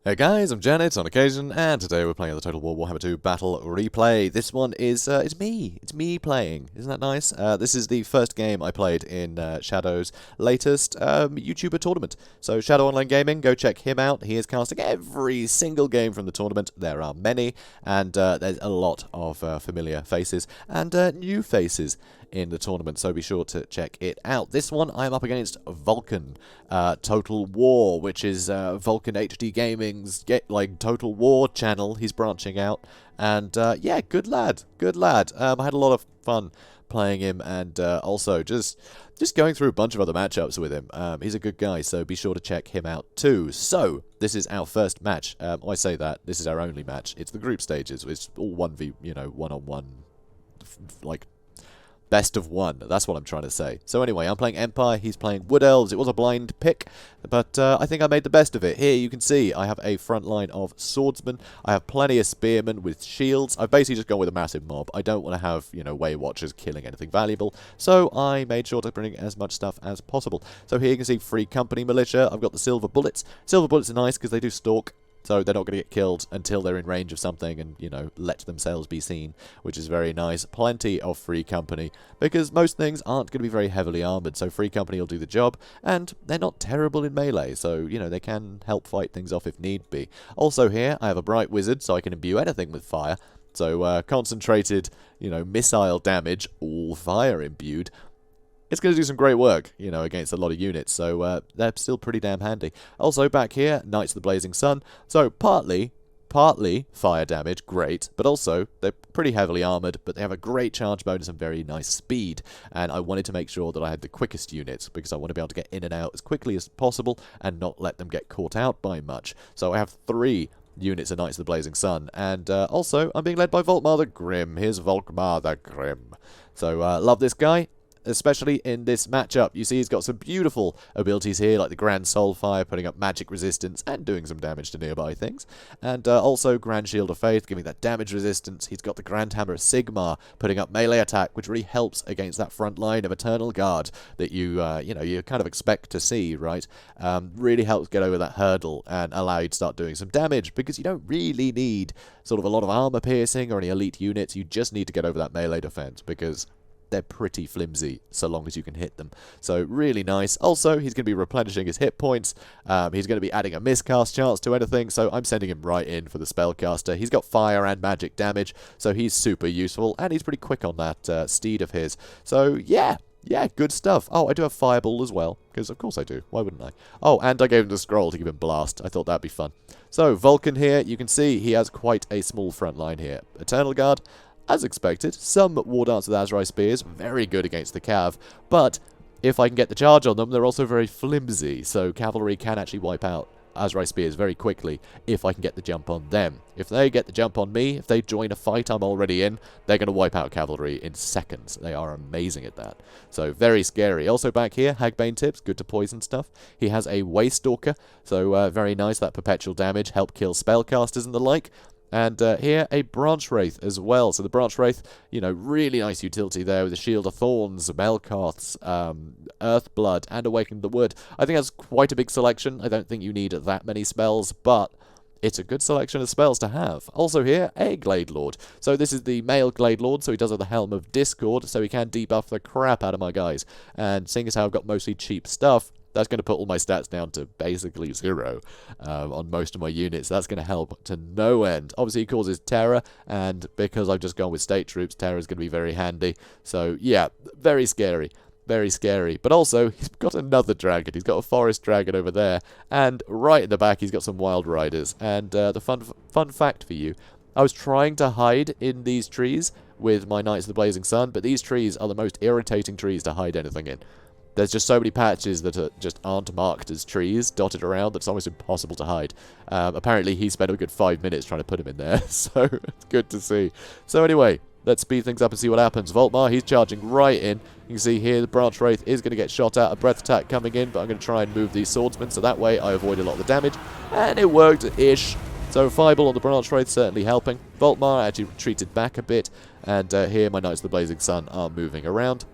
Hey guys, I'm JanetOnOccasion, and today we're playing the Total War Warhammer II Battle Replay. This one is, it's me playing. Isn't that nice? This is the first game I played in Shadow's latest YouTuber tournament. So Shadow Online Gaming, go check him out. He is casting every single game from the tournament. There are many, and there's a lot of familiar faces and new faces in the tournament, so be sure to check it out. This one I'm up against Vulcan Total War, which is Vulcan HD Gaming's Total War channel. He's branching out, and yeah, good lad. I had a lot of fun playing him, and also just going through a bunch of other matchups with him. He's a good guy, so be sure to check him out too. So this is our first match. I say that this is our only match. It's the group stages. It's all 1v, one-on-one, like best of one. That's what I'm trying to say. So anyway, I'm playing Empire. He's playing Wood Elves. It was a blind pick, but I think I made the best of it. Here you can see I have a front line of swordsmen. I have plenty of spearmen with shields. I've basically just gone with a massive mob. I don't want to have, Way Watchers killing anything valuable, so I made sure to bring as much stuff as possible. So here you can see Free Company Militia. I've got the Silver Bullets. Silver Bullets are nice because they do stalk, so they're not going to get killed until they're in range of something and, let themselves be seen, which is very nice. Plenty of Free Company, because most things aren't going to be very heavily armoured, so Free Company will do the job, and they're not terrible in melee, so, they can help fight things off if need be. Also here, I have a Bright Wizard, so I can imbue anything with fire, so concentrated, missile damage, all fire imbued. It's going to do some great work, against a lot of units, so they're still pretty damn handy. Also, back here, Knights of the Blazing Sun, so partly fire damage, great, but also they're pretty heavily armoured, but they have a great charge bonus and very nice speed, and I wanted to make sure that I had the quickest units, because I want to be able to get in and out as quickly as possible and not let them get caught out by much. So I have 3 units of Knights of the Blazing Sun, and also I'm being led by Volkmar the Grim. Here's Volkmar the Grim. So love this guy, especially in this matchup. You see he's got some beautiful abilities here, like the Grand Soulfire, putting up magic resistance and doing some damage to nearby things. And also Grand Shield of Faith, giving that damage resistance. He's got the Grand Hammer of Sigmar, putting up melee attack, which really helps against that front line of Eternal Guard that you kind of expect to see, right? Really helps get over that hurdle and allow you to start doing some damage, because you don't really need sort of a lot of armor piercing or any elite units. You just need to get over that melee defense, because they're pretty flimsy so long as you can hit them. So really nice. Also, he's going to be replenishing his hit points. He's going to be adding a miscast chance to anything, so I'm sending him right in for the spellcaster. He's got fire and magic damage, so he's super useful, and he's pretty quick on that steed of his. So yeah, good stuff. Oh, I do have Fireball as well, because of course I do. Why wouldn't I? Oh, and I gave him the scroll to give him Blast. I thought that'd be fun. So Vulcan here, you can see he has quite a small front line here. Eternal Guard, as expected, some War Dance with Azrai Spears, very good against the Cav, but if I can get the charge on them, they're also very flimsy, so Cavalry can actually wipe out Azrai Spears very quickly if I can get the jump on them. If they get the jump on me, if they join a fight I'm already in, they're going to wipe out Cavalry in seconds. They are amazing at that. So very scary. Also back here, Hagbane tips, good to poison stuff. He has a Waystalker, so very nice, that perpetual damage, help kill spellcasters and the like. And here, a Branch Wraith as well. So the Branch Wraith, really nice utility there with the Shield of Thorns, Melkoths, Earthblood, and Awaken the Wood. I think that's quite a big selection. I don't think you need that many spells, but it's a good selection of spells to have. Also here, a Glade Lord. So this is the male Glade Lord, so he does have the Helm of Discord, so he can debuff the crap out of my guys. And seeing as how I've got mostly cheap stuff, that's going to put all my stats down to basically 0 on most of my units. That's going to help to no end. Obviously, he causes terror, and because I've just gone with state troops, terror is going to be very handy. So, yeah, very scary. Very scary. But also, he's got another dragon. He's got a forest dragon over there. And right in the back, he's got some wild riders. And the fun fact for you, I was trying to hide in these trees with my Knights of the Blazing Sun, but these trees are the most irritating trees to hide anything in. There's just so many patches that just aren't marked as trees dotted around that it's almost impossible to hide. Apparently, he spent a good 5 minutes trying to put him in there, so it's good to see. So anyway, let's speed things up and see what happens. Volkmar, he's charging right in. You can see here the Branch Wraith is going to get shot at. A breath attack coming in, but I'm going to try and move these swordsmen, so that way I avoid a lot of the damage. And it worked-ish. So Fireball on the Branch Wraith certainly helping. Volkmar actually retreated back a bit, and here my Knights of the Blazing Sun are moving around.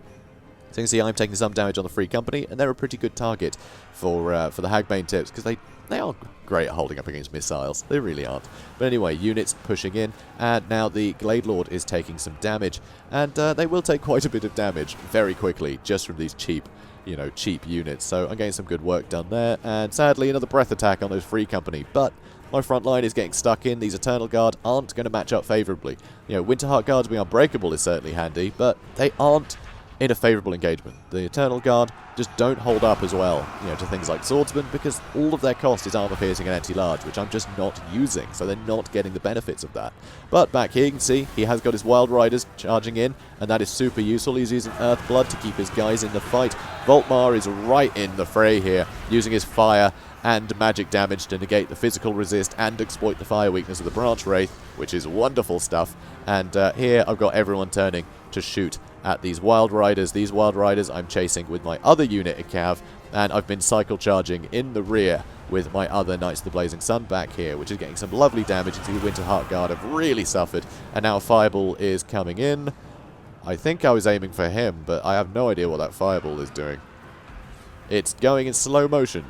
So you can see I'm taking some damage on the Free Company, and they're a pretty good target for the Hagbane tips, because they they aren't great at holding up against missiles. They really aren't. But anyway, units pushing in, and now the Glade Lord is taking some damage, and they will take quite a bit of damage very quickly just from these cheap units. So I'm getting some good work done there, and sadly another breath attack on those Free Company, but my front line is getting stuck in. These Eternal Guard aren't going to match up favourably. Winterheart Guards being unbreakable is certainly handy, but they aren't in a favourable engagement. The Eternal Guard just don't hold up as well, to things like Swordsmen, because all of their cost is armor piercing and anti-large, which I'm just not using, so they're not getting the benefits of that. But back here you can see he has got his Wild Riders charging in, and that is super useful. He's using Earthblood to keep his guys in the fight. Volkmar is right in the fray here, using his fire and magic damage to negate the physical resist and exploit the fire weakness of the Branch Wraith, which is wonderful stuff. And here I've got everyone turning to shoot at these Wild Riders. These Wild Riders I'm chasing with my other unit at Cav, and I've been cycle charging in the rear with my other Knights of the Blazing Sun back here, which is getting some lovely damage. You see the Winterheart Guard have really suffered, and now a Fireball is coming in. I think I was aiming for him, but I have no idea what that Fireball is doing. It's going in slow motion.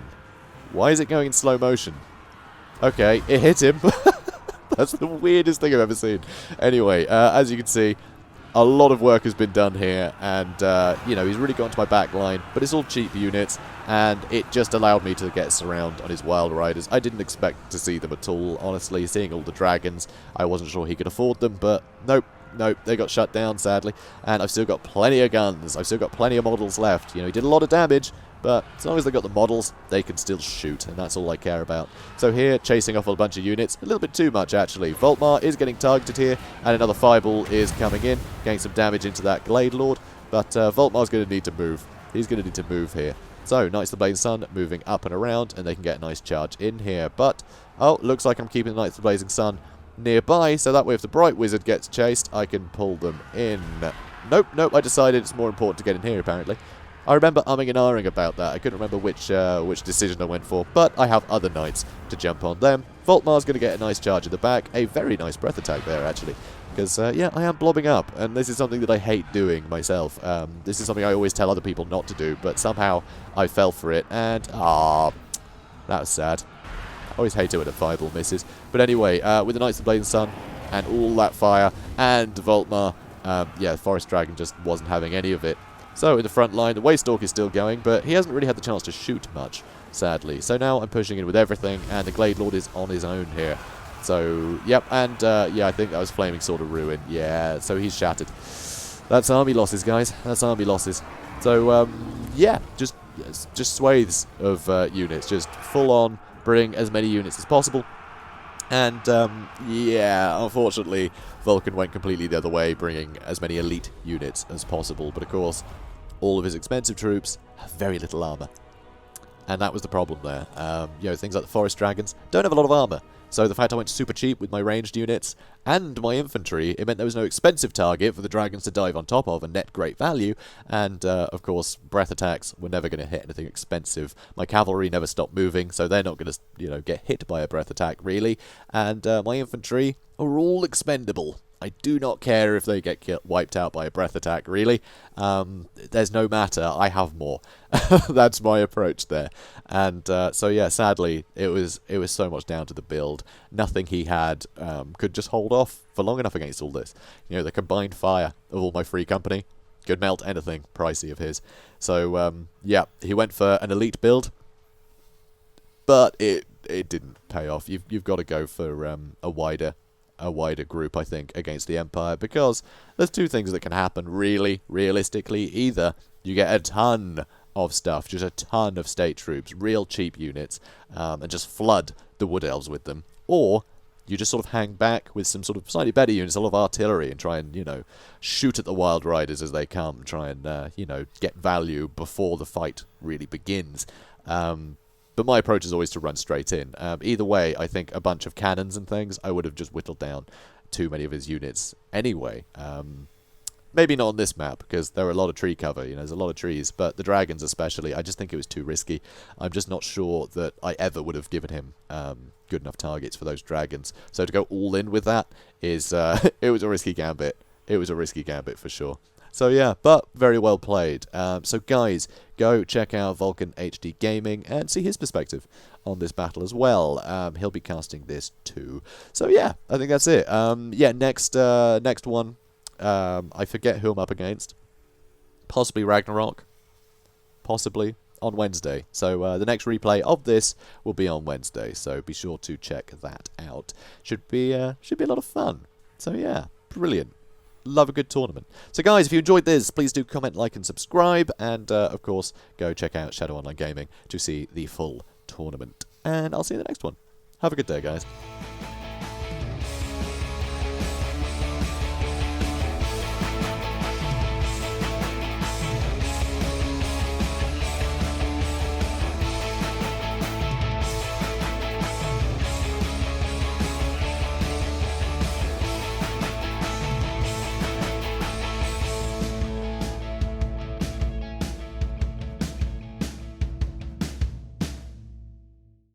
Why is it going in slow motion? Okay, it hit him. That's the weirdest thing I've ever seen. Anyway, as you can see, a lot of work has been done here, and, he's really gone to my back line, but it's all cheap units, and it just allowed me to get surround on his Wild Riders. I didn't expect to see them at all, honestly. Seeing all the dragons, I wasn't sure he could afford them, but nope, they got shut down, sadly, and I've still got plenty of guns. I've still got plenty of models left. He did a lot of damage, but as long as they've got the models, they can still shoot, and that's all I care about. So here, chasing off a bunch of units, a little bit too much, actually. Volkmar is getting targeted here, and another Fireball is coming in, getting some damage into that Glade Lord, but Volkmar's going to need to move. He's going to need to move here. So, Knights of the Blazing Sun moving up and around, and they can get a nice charge in here. But, looks like I'm keeping the Knights of the Blazing Sun nearby, so that way if the Bright Wizard gets chased, I can pull them in. Nope, I decided it's more important to get in here, apparently. I remember umming and ahhing about that. I couldn't remember which decision I went for, but I have other knights to jump on them. Volkmar's going to get a nice charge in the back. A very nice breath attack there, actually. Because, I am blobbing up, and this is something that I hate doing myself. This is something I always tell other people not to do, but somehow I fell for it, and, that was sad. I always hate it when a Fireball misses. But anyway, with the Knights of the Blazing Sun, and all that fire, and Volkmar, the Forest Dragon just wasn't having any of it. So, in the front line, the Waystalk is still going, but he hasn't really had the chance to shoot much, sadly. So now I'm pushing in with everything, and the Glade Lord is on his own here. So, yep, and, I think that was Flaming Sword of Ruin. Yeah, so he's shattered. That's army losses, guys. That's army losses. So, just swathes of units. Just full on, bring as many units as possible. And, unfortunately, Vulcan went completely the other way, bringing as many elite units as possible. But, of course, all of his expensive troops have very little armor. And that was the problem there. Things like the Forest Dragons don't have a lot of armor. So the fact I went super cheap with my ranged units and my infantry, it meant there was no expensive target for the dragons to dive on top of and net great value. And, of course, breath attacks were never going to hit anything expensive. My cavalry never stopped moving, so they're not going to, get hit by a breath attack, really. And my infantry are all expendable. I do not care if they get wiped out by a breath attack, really. There's no matter. I have more. That's my approach there. And sadly, it was so much down to the build. Nothing he had could just hold off for long enough against all this. The combined fire of all my Free Company could melt anything pricey of his. So, he went for an elite build, but it didn't pay off. You've got to go for a wider group, I think, against the Empire, because there's two things that can happen, really, realistically. Either you get a ton of stuff, just a ton of state troops, real cheap units, and just flood the Wood Elves with them, or you just sort of hang back with some sort of slightly better units, a lot of artillery, and try and, shoot at the Wild Riders as they come, try and, get value before the fight really begins. But my approach is always to run straight in. Either way, I think a bunch of cannons and things, I would have just whittled down too many of his units anyway. Maybe not on this map, because there are a lot of tree cover, there's a lot of trees, but the dragons especially, I just think it was too risky. I'm just not sure that I ever would have given him good enough targets for those dragons. So to go all in with that is, it was a risky gambit. It was a risky gambit for sure. So yeah, but very well played. So guys, go check out Vulcan HD Gaming and see his perspective on this battle as well. He'll be casting this too. So yeah, I think that's it. Yeah, next one, I forget who I'm up against. Possibly Ragnarok. Possibly on Wednesday. So the next replay of this will be on Wednesday. So be sure to check that out. Should be a lot of fun. So yeah, brilliant. Love a good tournament. So guys, if you enjoyed this, please do comment, like, and subscribe. And of course, go check out Shadow Online Gaming to see the full tournament. And I'll see you in the next one. Have a good day, guys.